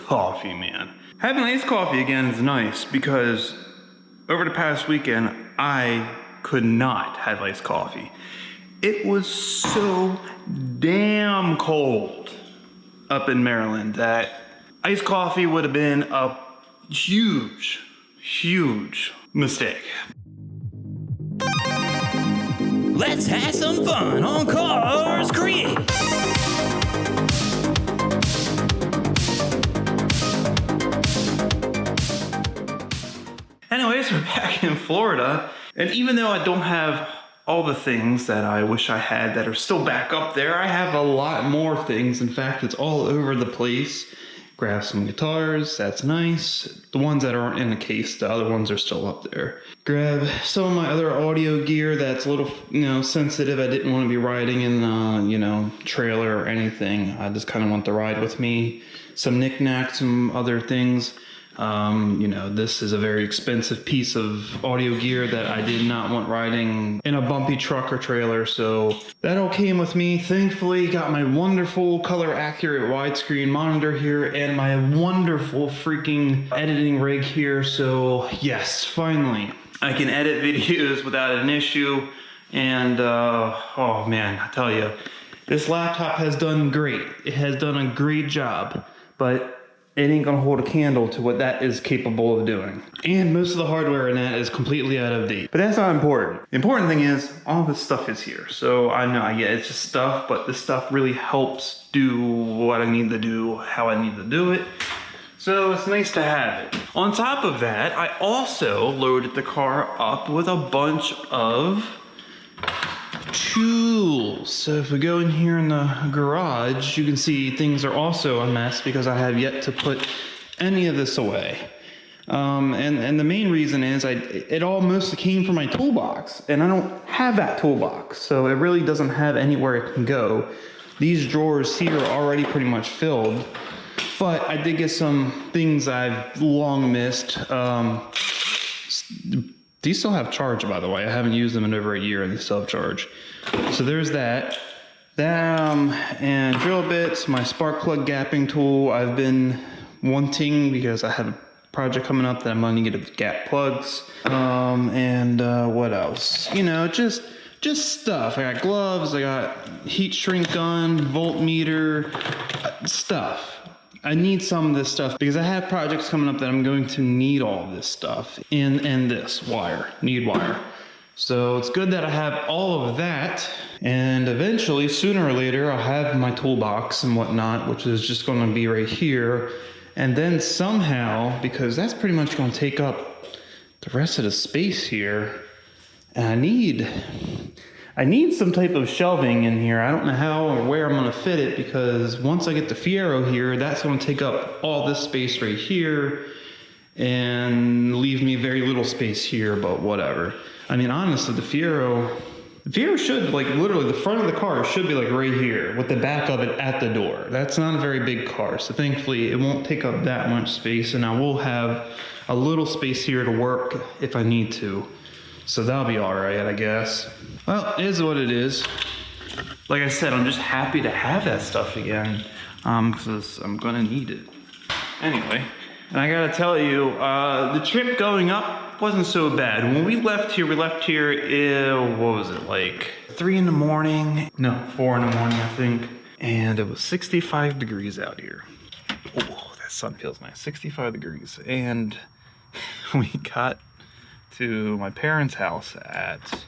coffee, man. Having iced coffee again is nice because over the past weekend, I could not have iced coffee. It was so damn cold up in Maryland that iced coffee would have been a huge, huge mistake. Let's have some fun on Karz Created. Anyways, we're back in Florida, and even though I don't have all the things that I wish I had that are still back up there, I have a lot more things. In fact, it's all over the place. Grab some guitars, that's nice. The ones that aren't in the case, the other ones are still up there. Grab some of my other audio gear that's a little, sensitive. I didn't want to be riding in the, trailer or anything. I just kind of want the ride with me. Some knickknacks, some other things. This is a very expensive piece of audio gear that I did not want riding in a bumpy truck or trailer, so that all came with me. Thankfully, got my wonderful color accurate widescreen monitor here and my wonderful freaking editing rig here, so yes, finally, I can edit videos without an issue, and oh man, I tell you, this laptop has done great. It has done a great job, but it ain't gonna hold a candle to what that is capable of doing. And most of the hardware in that is completely out of date. But that's not important. The important thing is, all this stuff is here. So I know, yeah, it's just stuff, but this stuff really helps do what I need to do, how I need to do it. So it's nice to have it. On top of that, I also loaded the car up with a bunch of tools. So if we go in here in the garage, you can see things are also a mess because I have yet to put any of this away. And the main reason is it all mostly came from my toolbox, and I don't have that toolbox, so it really doesn't have anywhere it can go. These drawers here are already pretty much filled, but I did get some things I've long missed. These still have charge, by the way. I haven't used them in over a year, and they still have charge. So there's that. And drill bits, my spark plug gapping tool. I've been wanting, because I have a project coming up that I'm going to get gap plugs. What else? Just stuff. I got gloves. I got heat shrink gun, voltmeter, stuff. I need some of this stuff because I have projects coming up that I'm going to need all this stuff and this wire, need wire. So it's good that I have all of that, and eventually, sooner or later, I'll have my toolbox and whatnot, which is just going to be right here. And then somehow, because that's pretty much going to take up the rest of the space here, and I need some type of shelving in here. I don't know how or where I'm gonna fit it, because once I get the Fiero here, that's gonna take up all this space right here and leave me very little space here, but whatever. I mean, honestly, the Fiero should, literally the front of the car should be right here with the back of it at the door. That's not a very big car, so thankfully it won't take up that much space, and I will have a little space here to work if I need to. So that'll be all right, I guess. Well, it is what it is. Like I said, I'm just happy to have that stuff again, because I'm gonna need it. Anyway, and I gotta tell you, the trip going up wasn't so bad. When we left here, what was it, 3 in the morning? No, 4 in the morning, I think. And it was 65 degrees out here. Oh, that sun feels nice, 65 degrees. And we got to my parents' house at,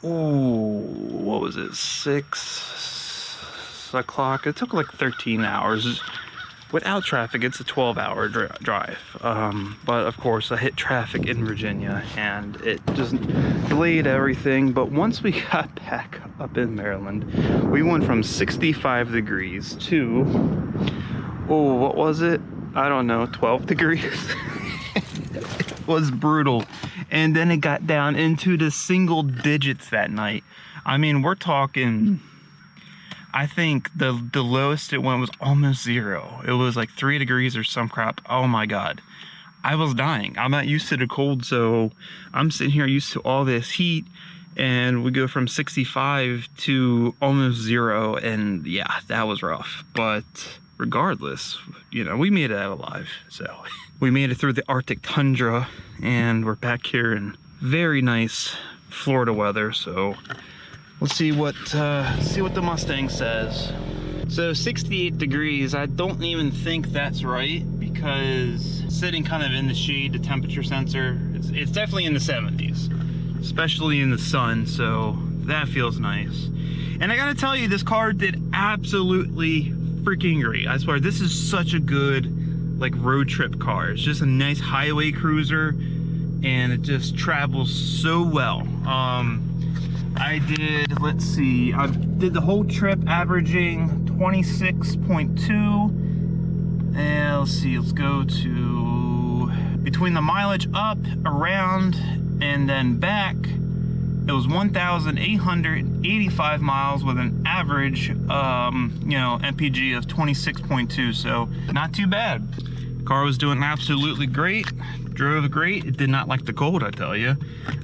what was it, 6 o'clock? It took 13 hours. Without traffic, it's a 12-hour drive. But of course, I hit traffic in Virginia, and it just delayed everything. But once we got back up in Maryland, we went from 65 degrees to, what was it? I don't know, 12 degrees. It was brutal. And then it got down into the single digits that night. I mean, we're talking, I think the lowest it went was almost 0. It was 3 degrees or some crap. Oh my God. I was dying. I'm not used to the cold, so I'm sitting here used to all this heat, and we go from 65 to almost 0, and yeah, that was rough. But regardless, you know, we made it out alive. So we made it through the Arctic tundra, and we're back here in very nice Florida weather. So let's see what the Mustang says. So 68 degrees, I don't even think that's right, because sitting kind of in the shade, the temperature sensor, it's definitely in the 70s, especially in the sun, so that feels nice. And I gotta tell you, this car did absolutely freaking great. I swear, this is such a good like road trip car. It's just a nice highway cruiser, and it just travels so well. I did, let's see, I did the whole trip averaging 26.2, and let's see, let's go to, between the mileage up, around, and then back, it was 1,885 miles with an average, you know, MPG of 26.2, so not too bad. Car was doing absolutely great, drove great. It did not like the cold, I tell you.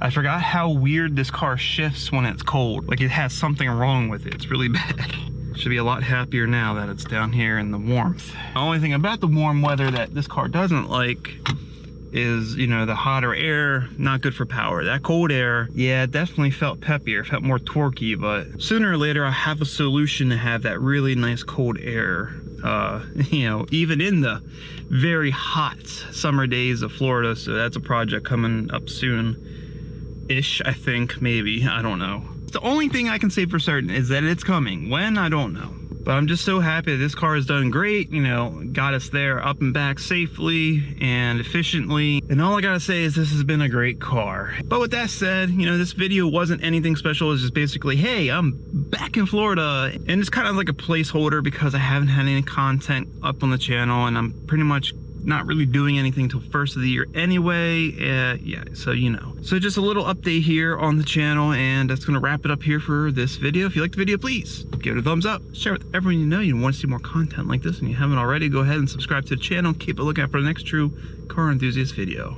I forgot how weird this car shifts when it's cold. Like it has something wrong with it. It's really bad. Should be a lot happier now that it's down here in the warmth. The only thing about the warm weather that this car doesn't like is, you know, the hotter air, not good for power. That cold air, yeah, it definitely felt peppier, felt more torquey, but sooner or later I have a solution to have that really nice cold air, you know, even in the very hot summer days of Florida. So that's a project coming up soon-ish, I think, maybe, I don't know. The only thing I can say for certain is that it's coming. When, I don't know. But I'm just so happy that this car has done great, you know, got us there up and back safely and efficiently. And all I gotta say is this has been a great car. But with that said, you know, this video wasn't anything special. It's just basically, hey, I'm back in Florida. And it's kind of like a placeholder because I haven't had any content up on the channel, and I'm pretty much not really doing anything till first of the year anyway. Yeah, so you know. So just a little update here on the channel, and that's gonna wrap it up here for this video. If you liked the video, please give it a thumbs up, share it with everyone you know. You want to see more content like this and you haven't already, go ahead and subscribe to the channel. Keep a lookout for the next true car enthusiast video.